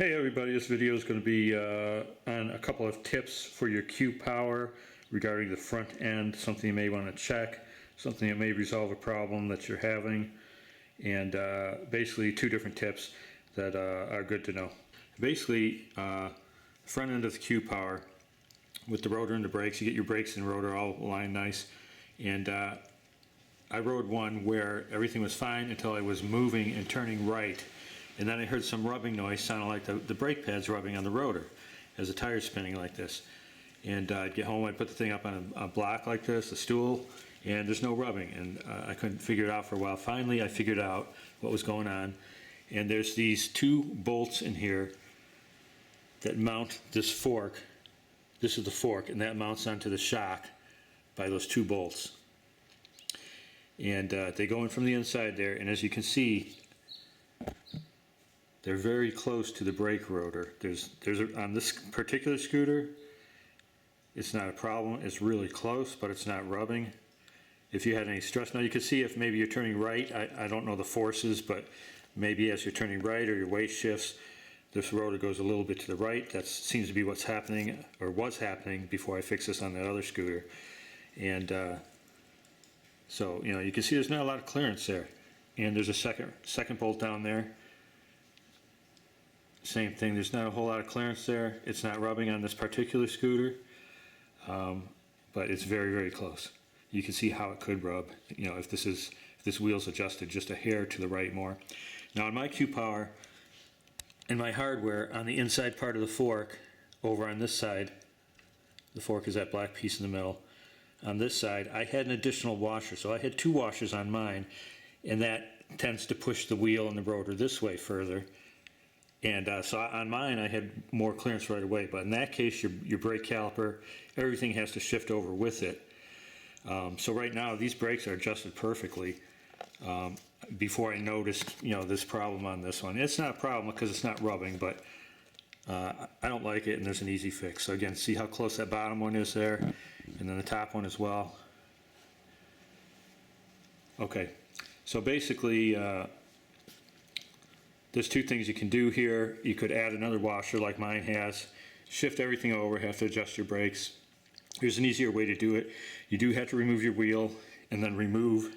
Hey everybody, this video is going to be on a couple of tips for your Q power regarding the front end, something you may want to check, something that may resolve a problem that you're having, and basically two different tips that are good to know. Basically, front end of the Q power with the rotor and the brakes, you get your brakes and rotor all aligned nice, and I rode one where everything was fine until I was moving and turning right. And then I heard some rubbing noise, sounded like the brake pads rubbing on the rotor as the tire's spinning like this. And I'd get home, I'd put the thing up on a block like this, a stool, and there's no rubbing. And I couldn't figure it out for a while. Finally, I figured out what was going on. And there's these two bolts in here that mount this fork. This is the fork, and that mounts onto the shock by those two bolts. And they go in from the inside there, and as you can see, they're very close to the brake rotor. On this particular scooter, it's not a problem. It's really close, but it's not rubbing. If you had any stress, now you can see if maybe you're turning right. I don't know the forces, but maybe as you're turning right or your weight shifts, this rotor goes a little bit to the right. That seems to be what's happening, or was happening before I fixed this on that other scooter. And so you can see there's not a lot of clearance there. And there's a second bolt down there. Same thing, there's not a whole lot of clearance there. It's not rubbing on this particular scooter, but it's very, very close. You can see how it could rub, if this wheel's adjusted just a hair to the right more. Now on my Q power, in my hardware, on the inside part of the fork, over on this side, the fork is that black piece in the middle. On this side, I had an additional washer, so I had two washers on mine, and that tends to push the wheel and the rotor this way further. And so on mine, I had more clearance right away. But in that case, your brake caliper, everything has to shift over with it. So right now, these brakes are adjusted perfectly. Before I noticed, this problem on this one. It's not a problem because it's not rubbing, but I don't like it, and there's an easy fix. So again, see how close that bottom one is there, and then the top one as well. Okay, so basically, there's two things you can do here. You could add another washer like mine has, shift everything over, have to adjust your brakes. Here's an easier way to do it. You do have to remove your wheel and then remove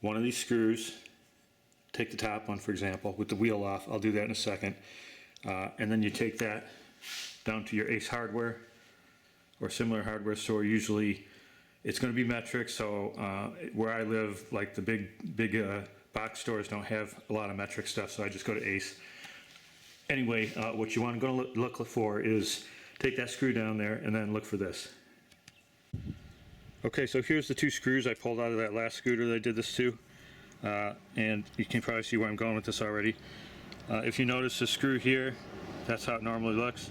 one of these screws. Take the top one, for example, with the wheel off. I'll do that in a second. And then you take that down to your Ace Hardware or similar hardware store. Usually it's going to be metric, so where I live, like the big box stores don't have a lot of metric stuff, so I just go to Ace. Anyway, what you want to go look for is take that screw down there and then look for this. Okay, so here's the two screws I pulled out of that last scooter that I did this to, and you can probably see where I'm going with this already. If you notice the screw here, that's how it normally looks.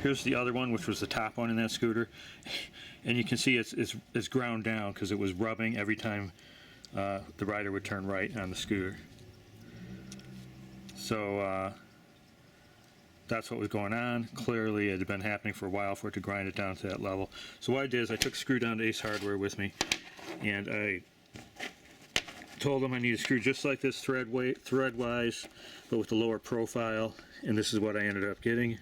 Here's the other one, which was the top one in that scooter, and you can see it's ground down because it was rubbing every time the rider would turn right on the scooter. So that's what was going on. Clearly it had been happening for a while for it to grind it down to that level. So what I did is I took a screw down to Ace Hardware with me, and I told them I need a screw just like this thread-wise, but with the lower profile, and this is what I ended up getting.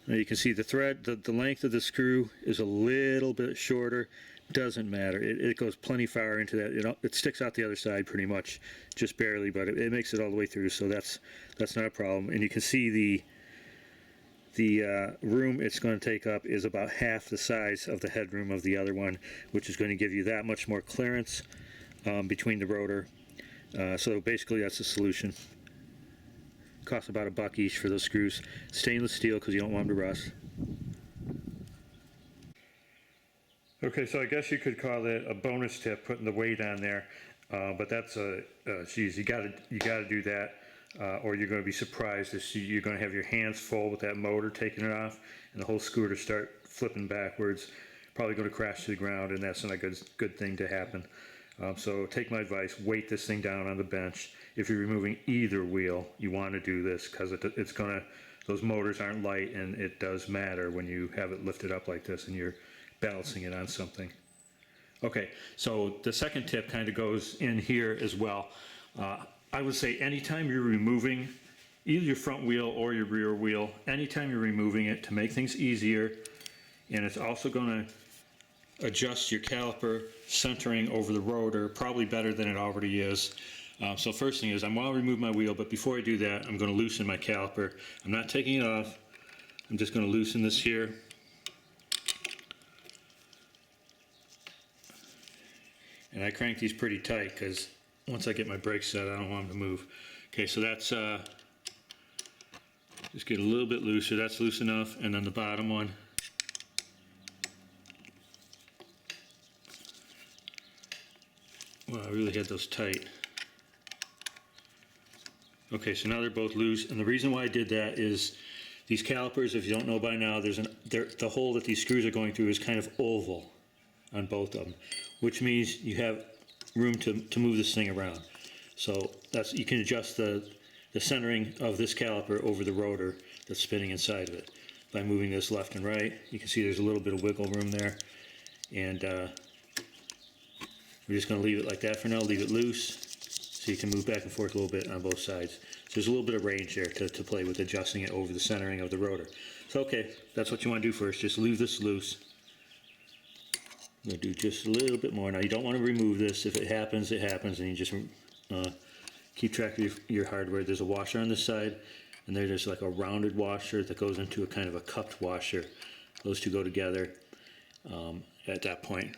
Now you can see the thread, the length of the screw is a little bit shorter. Doesn't matter. It goes plenty far into that. It sticks out the other side pretty much, just barely, but it makes it all the way through, so that's not a problem. And you can see the room it's going to take up is about half the size of the headroom of the other one, which is going to give you that much more clearance between the rotor. So basically that's the solution. Costs about $1 each for those screws. Stainless steel because you don't want them to rust. Okay, so I guess you could call it a bonus tip, putting the weight on there, but that's geez, you gotta do that, or you're going to be surprised. You're going to have your hands full with that motor taking it off, and the whole scooter start flipping backwards. Probably going to crash to the ground, and that's not a good thing to happen. So take my advice, weight this thing down on the bench. If you're removing either wheel, you want to do this because those motors aren't light, and it does matter when you have it lifted up like this and you're balancing it on something. Okay, so the second tip kind of goes in here as well. I would say anytime you're removing either your front wheel or your rear wheel anytime you're removing it to make things easier. And it's also going to adjust your caliper centering over the rotor probably better than it already is. So first thing is, I'm going to remove my wheel, but before I do that, I'm going to loosen my caliper. I'm not taking it off. I'm just going to loosen this here. And I crank these pretty tight because once I get my brakes set, I don't want them to move. Okay, so that's, just get a little bit looser. That's loose enough. And then the bottom one. Wow, I really had those tight. Okay, so now they're both loose, and the reason why I did that is these calipers, if you don't know by now, the hole that these screws are going through is kind of oval on both of them, which means you have room to move this thing around. So you can adjust the centering of this caliper over the rotor that's spinning inside of it by moving this left and right. You can see there's a little bit of wiggle room there, and we're just going to leave it like that for now, leave it loose. So you can move back and forth a little bit on both sides. So there's a little bit of range there to play with adjusting it over the centering of the rotor. So okay, that's what you want to do first. Just leave this loose. I'm going to do just a little bit more. Now you don't want to remove this. If it happens, it happens, and you just keep track of your hardware. There's a washer on this side, and there's like a rounded washer that goes into a kind of a cupped washer. Those two go together at that point,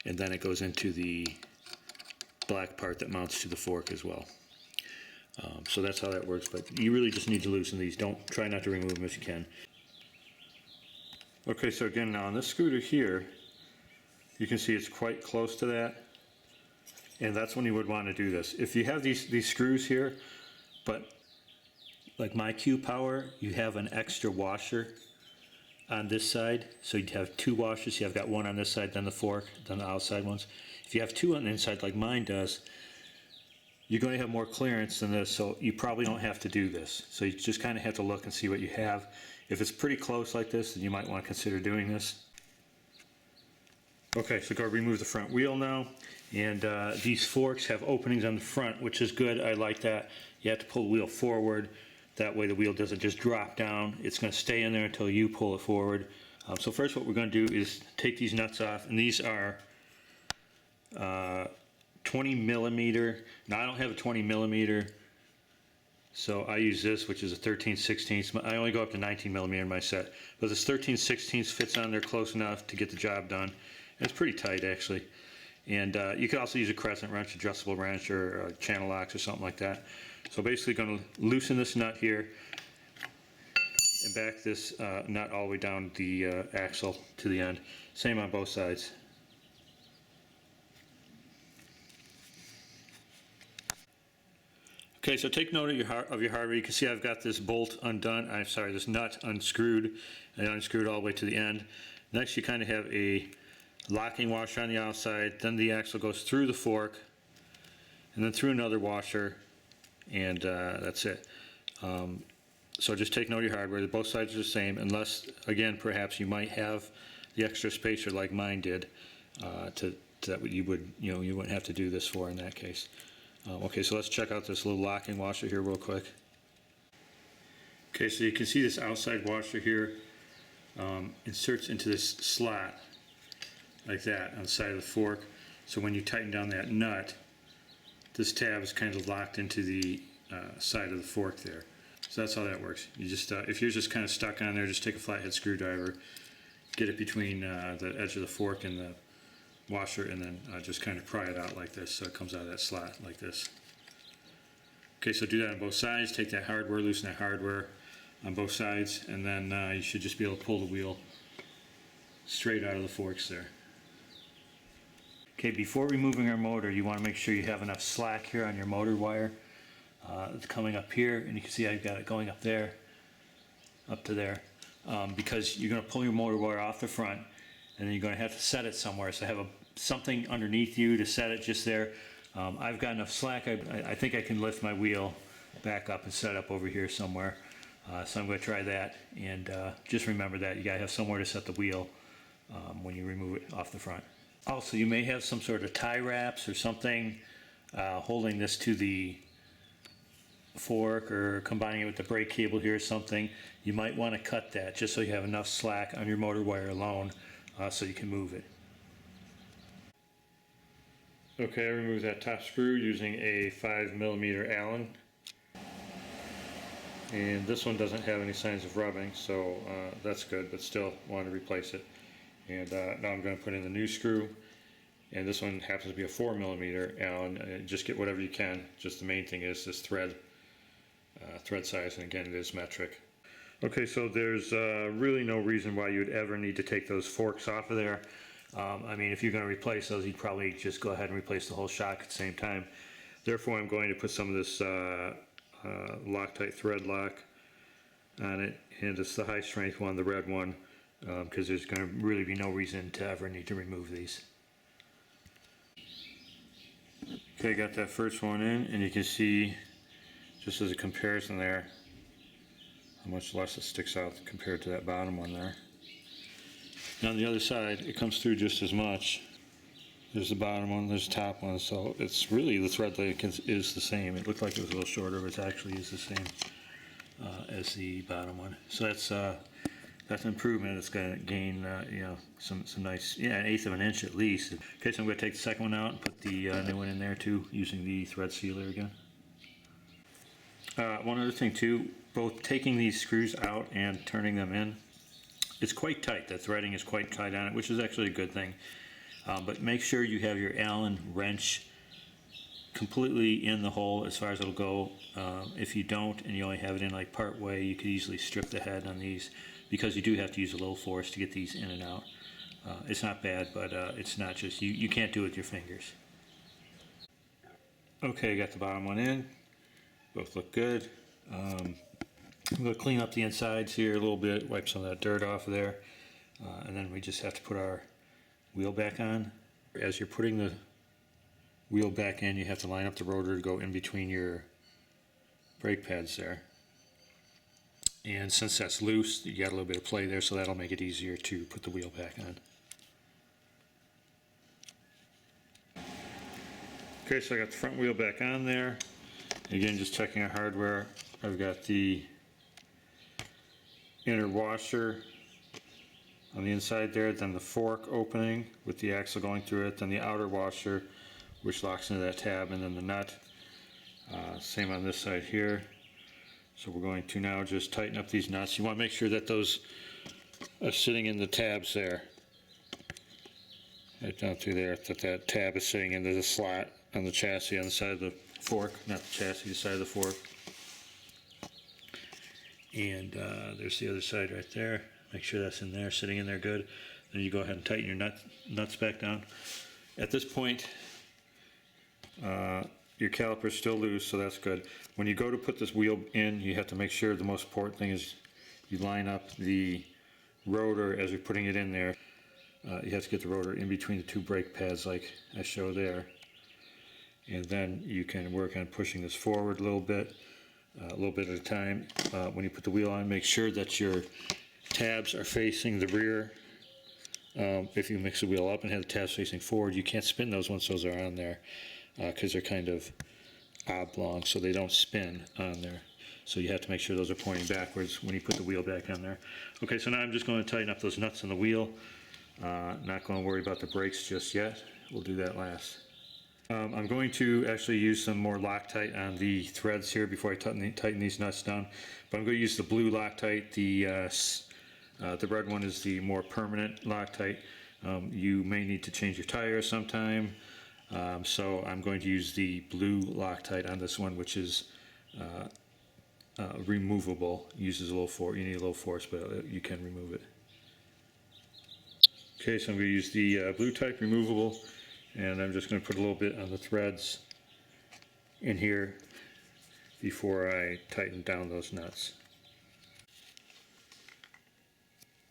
and then it goes into the black part that mounts to the fork as well. So that's how that works, but you really just need to loosen these. Try not to remove them if you can. Okay, so again, now on this scooter here, you can see it's quite close to that, and that's when you would want to do this. If you have these screws here, but like my Q Power, you have an extra washer on this side, so you'd have two washers. I've got one on this side, then the fork, then the outside ones. If you have two on the inside like mine does, you're going to have more clearance than this, so you probably don't have to do this. So you just kind of have to look and see what you have. If it's pretty close like this, then you might want to consider doing this. Okay, so go remove the front wheel now, and these forks have openings on the front, which is good. I like that. You have to pull the wheel forward. That way the wheel doesn't just drop down. It's going to stay in there until you pull it forward. So first what we're going to do is take these nuts off, and these are 20 millimeter. Now I don't have a 20 millimeter, so I use this, which is a 13/16. I only go up to 19 millimeter in my set, but this 13/16 fits on there close enough to get the job done. And it's pretty tight actually. And you could also use a crescent wrench, adjustable wrench, or channel locks or something like that. So basically going to loosen this nut here and back this nut all the way down the axle to the end. Same on both sides. Okay, so take note of your hardware. You can see I've got this bolt undone. I'm sorry, this nut unscrewed and unscrewed all the way to the end. Next, you kind of have a locking washer on the outside. Then the axle goes through the fork, and then through another washer, and that's it. So just take note of your hardware. Both sides are the same, unless, again, perhaps you might have the extra spacer like mine did, that you wouldn't have to do this for in that case. Okay, so let's check out this little locking washer here real quick. Okay, so you can see this outside washer here inserts into this slot like that on the side of the fork. So when you tighten down that nut, this tab is kind of locked into the side of the fork there. So that's how that works. You just, if you're just kind of stuck on there, just take a flathead screwdriver, get it between the edge of the fork and the washer, and then just kind of pry it out like this so it comes out of that slot like this. Okay, so do that on both sides. Take that hardware, loosen that hardware on both sides, and then you should just be able to pull the wheel straight out of the forks there. Okay, before removing our motor, you want to make sure you have enough slack here on your motor wire. It's coming up here, and you can see I've got it going up there, up to there, because you're going to pull your motor wire off the front, and then you're going to have to set it somewhere. So have something underneath you to set it just there. I've got enough slack. I think I can lift my wheel back up and set it up over here somewhere. So I'm going to try that, and just remember that you got to have somewhere to set the wheel when you remove it off the front. Also, you may have some sort of tie wraps or something holding this to the fork or combining it with the brake cable here or something, you might want to cut that just so you have enough slack on your motor wire alone so you can move it. Okay, I removed that top screw using a 5mm Allen. And this one doesn't have any signs of rubbing, so that's good, but still want to replace it. And now I'm going to put in the new screw. And this one happens to be a 4mm Allen. Just get whatever you can. Just the main thing is this thread size, and again it is metric. Okay, so there's really no reason why you'd ever need to take those forks off of there. I mean, if you're going to replace those, you'd probably just go ahead and replace the whole shock at the same time. Therefore, I'm going to put some of this Loctite thread lock on it, and it's the high strength one, the red one, because there's going to really be no reason to ever need to remove these. Okay, got that first one in, and you can see, just as a comparison there, how much less it sticks out compared to that bottom one there. Now on the other side, it comes through just as much. There's the bottom one, there's the top one, so it's really, the thread length is the same. It looked like it was a little shorter, but it actually is the same as the bottom one. So that's an improvement. It's going to gain, you know, some nice, yeah, 1/8 of an inch at least. Okay, so I'm going to take the second one out and put the new one in there too, using the thread sealer again. One other thing too, both taking these screws out and turning them in, it's quite tight. The threading is quite tight on it, which is actually a good thing. But make sure you have your Allen wrench completely in the hole as far as it'll go. If you don't, and you only have it in like part way, you could easily strip the head on these, because you do have to use a little force to get these in and out. It's not bad, but it's not just, you can't do it with your fingers. Okay, got the bottom one in. Both look good. I'm going to clean up the insides here a little bit, wipe some of that dirt off of there, and then we just have to put our wheel back on. As you're putting the wheel back in, you have to line up the rotor to go in between your brake pads there. And since that's loose, you got a little bit of play there, so that'll make it easier to put the wheel back on. Okay, so I got the front wheel back on there. Again, just checking our hardware. I've got the inner washer on the inside there, then the fork opening with the axle going through it, then the outer washer which locks into that tab, and then the nut. Same on this side here. So we're going to now just tighten up these nuts. You want to make sure that those are sitting in the tabs there. Right down through there, that tab is sitting into the slot on the chassis on the side of the fork, not the chassis, the side of the fork. And there's the other side right there. Make sure that's in there, sitting in there good. Then you go ahead and tighten your nuts back down. At this point, your caliper's still loose, so that's good. When you go to put this wheel in, you have to make sure the most important thing is you line up the rotor as you're putting it in there. You have to get the rotor in between the two brake pads like I show there. And then you can work on pushing this forward a little bit at a time. When you put the wheel on, make sure that your tabs are facing the rear. If you mix the wheel up and have the tabs facing forward, you can't spin those once those are on there, because they're kind of oblong, so they don't spin on there. So you have to make sure those are pointing backwards when you put the wheel back on there. Okay, so now I'm just going to tighten up those nuts on the wheel. Not going to worry about the brakes just yet. We'll do that last. I'm going to actually use some more Loctite on the threads here before I tighten these nuts down. But I'm going to use the blue Loctite. The red one is the more permanent Loctite. You may need to change your tire sometime. So I'm going to use the blue Loctite on this one, which is removable. Uses a little force. You need a little force, but you can remove it. Okay, so I'm going to use the blue type removable, and I'm just going to put a little bit on the threads in here before I tighten down those nuts.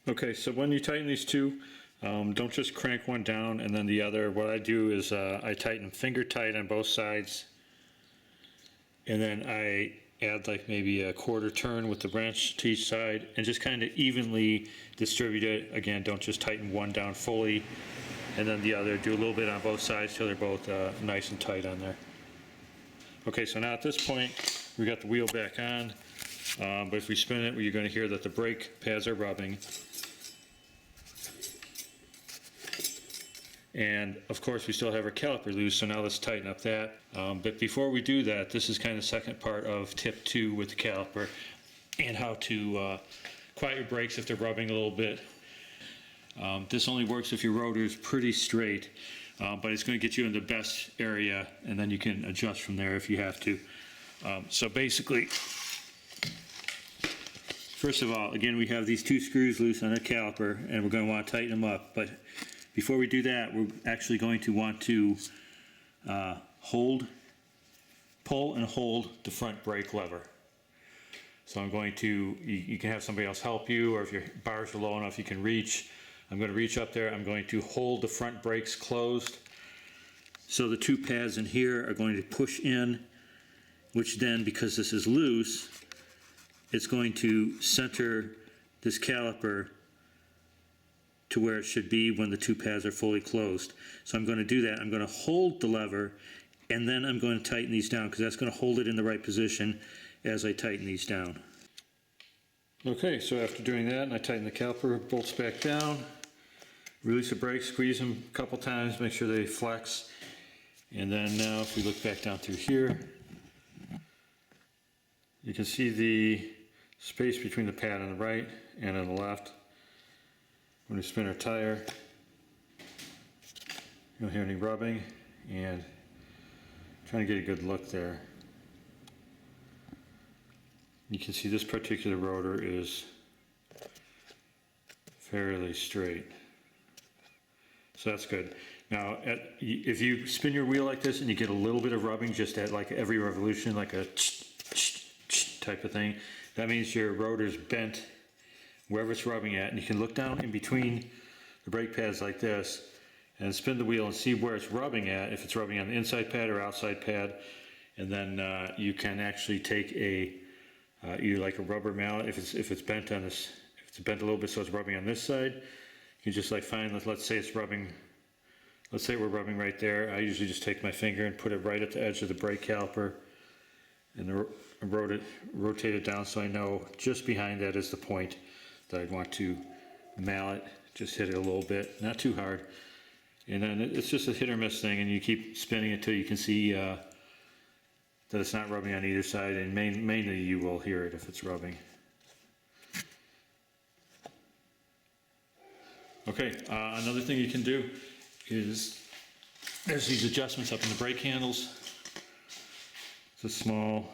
Okay, so when you tighten these two, don't just crank one down and then the other. What I do is I tighten them finger tight on both sides, and then I add like maybe a quarter turn with the wrench to each side and just kind of evenly distribute it. Again, don't just tighten one down fully and then the other. Do a little bit on both sides till they're both nice and tight on there. Okay, so now at this point, we got the wheel back on, but if we spin it, you're going to hear that the brake pads are rubbing. And of course we still have our caliper loose, so now let's tighten up that. But before we do that, this is kind of the second part of tip 2 with the caliper, and how to quiet your brakes if they're rubbing a little bit. This only works if your rotor is pretty straight, but it's going to get you in the best area, and then you can adjust from there if you have to. So basically, first of all, again, we have these 2 screws loose on the caliper, and we're going to want to tighten them up. But before we do that, we're actually going to want to pull and hold the front brake lever. So I'm going to, you can have somebody else help you, or if your bars are low enough you can reach. I'm going to reach up there. I'm going to hold the front brakes closed. So the 2 pads in here are going to push in, which then, because this is loose, it's going to center this caliper to where it should be when the 2 pads are fully closed. So I'm going to do that. I'm going to hold the lever, and then I'm going to tighten these down, because that's going to hold it in the right position as I tighten these down. Okay, so after doing that, and I tighten the caliper bolts back down, release the brakes, squeeze them a couple times, make sure they flex. And then now if we look back down through here, you can see the space between the pad on the right and on the left. When we spin our tire, you don't hear any rubbing, and trying to get a good look there. You can see this particular rotor is fairly straight, so that's good. Now, if you spin your wheel like this and you get a little bit of rubbing just at like every revolution, like a type of thing, that means your rotor's bent wherever it's rubbing at, and you can look down in between the brake pads like this and spin the wheel and see where it's rubbing at, if it's rubbing on the inside pad or outside pad. And then you can actually take a either like a rubber mallet, if it's bent on this, if it's bent a little bit so it's rubbing on this side, you can just like find, let's say it's rubbing, let's say we're rubbing right there. I usually just take my finger and put it right at the edge of the brake caliper and rotate it down, so I know just behind that is the point that I'd want to mallet. Just hit it a little bit, not too hard. And then it's just a hit or miss thing, and you keep spinning until you can see that it's not rubbing on either side, and mainly you will hear it if it's rubbing. Okay, another thing you can do is, there's these adjustments up in the brake handles. It's a small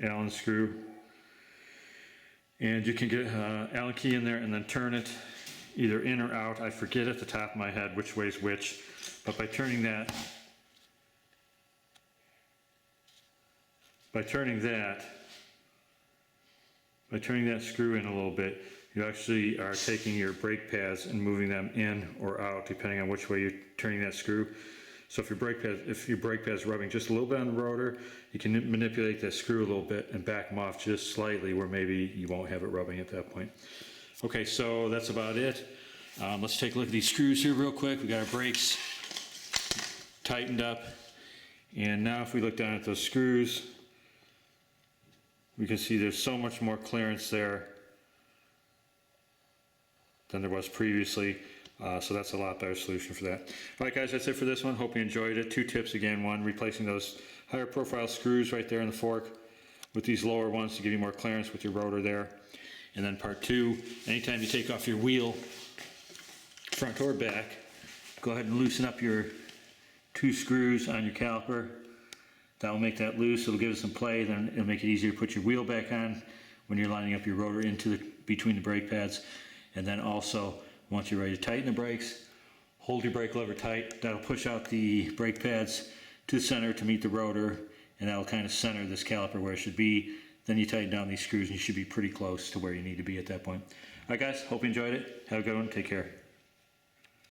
Allen screw, and you can get an Allen key in there and then turn it either in or out. I forget at the top of my head which way is which, but by turning that screw in a little bit, you actually are taking your brake pads and moving them in or out depending on which way you're turning that screw. So if your brake pad is rubbing just a little bit on the rotor, you can manipulate that screw a little bit and back them off just slightly, where maybe you won't have it rubbing at that point. Okay, so that's about it. Let's take a look at these screws here real quick. We got our brakes tightened up, and now if we look down at those screws, we can see there's so much more clearance there than there was previously. So that's a lot better solution for that. All right, guys, that's it for this one. Hope you enjoyed it. 2 tips again. 1, replacing those higher profile screws right there in the fork with these lower ones to give you more clearance with your rotor there. And then part 2, anytime you take off your wheel, front or back, go ahead and loosen up your 2 screws on your caliper. That will make that loose. It'll give it some play. Then it'll make it easier to put your wheel back on when you're lining up your rotor between the brake pads. And then also, once you're ready to tighten the brakes, hold your brake lever tight. That'll push out the brake pads to the center to meet the rotor, and that'll kind of center this caliper where it should be. Then you tighten down these screws and you should be pretty close to where you need to be at that point. All right, guys, hope you enjoyed it. Have a good one. Take care.